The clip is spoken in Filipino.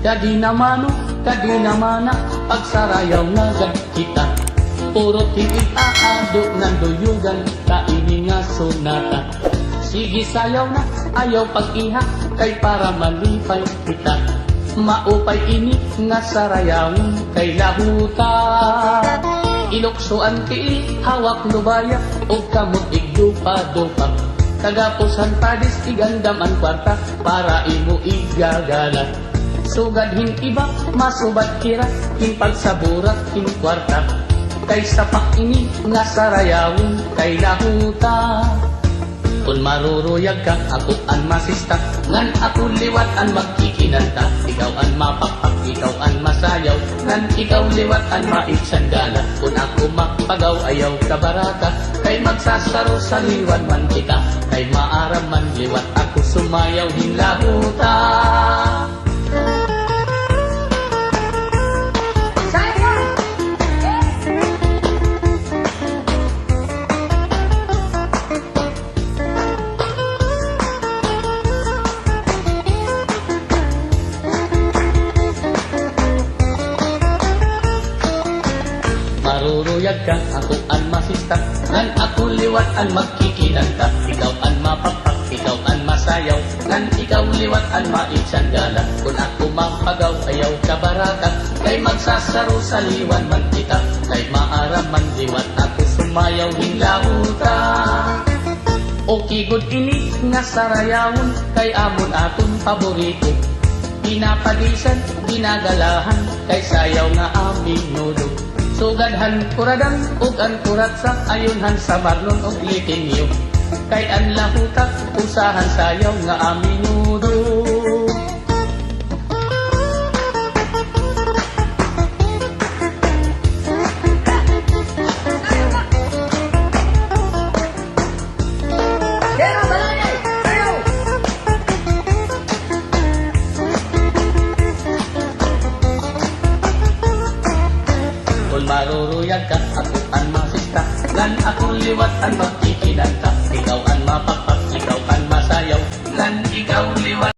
Kadi namano, kadi namana, pagsarayaw nga gad kita. Puro tigil aado ng duyugan, kaini nga sonata. Sige sayaw na, ayaw pag-iha, kay para malipay kita. Maupay ini nga sarayawin, kay lahuta. Ilokso ang tiil, hawak lubaya, o kamot igdupa-dupa. Kagapusan padis, igandam ang kwarta, para imo igagala. Sugadhin iba, masubad kira, king pagsaburat, king kwarta. Kay sapak ini, nga sarayawin, kay lahuta. Kung maruruyag ka, ako ang masista, ngan ako liwat ang magkikinanta. Ikaw ang mapakpak, ikaw ang masayaw, ngan ikaw liwat ang maiksandala. Kung ako makpagaw, ayaw kabaraka, kay magsasaro sa liwan man kita. Kay maaram man liwat, ako sumayaw hin lahuta. Maruruyag ka, ako ang masista, ngan ako liwat ang magkikilanta. Ikaw ang mapapak, ikaw ang masayaw, ngan ikaw liwat ang maitsanggala. Kung ako mapagaw, ayaw kabaraka, kay magsasaro sa liwan man kita. Kay maaram man liwat, ako sumayaw hin lahuta. Okay good ini nga sarayawon, kay amon aton paborito. Pinapadisan, ginagalahan, kay sayaw nga aming nulo. Sugadhan kuradang ug ang kuratsa, ayunhan sa marlon ug litingyo. Kay ang lahutak, usahan sayaw nga aminudo. Kung maruruyag ka, ako ang masista, ngan ako liwat ang magkikinanta.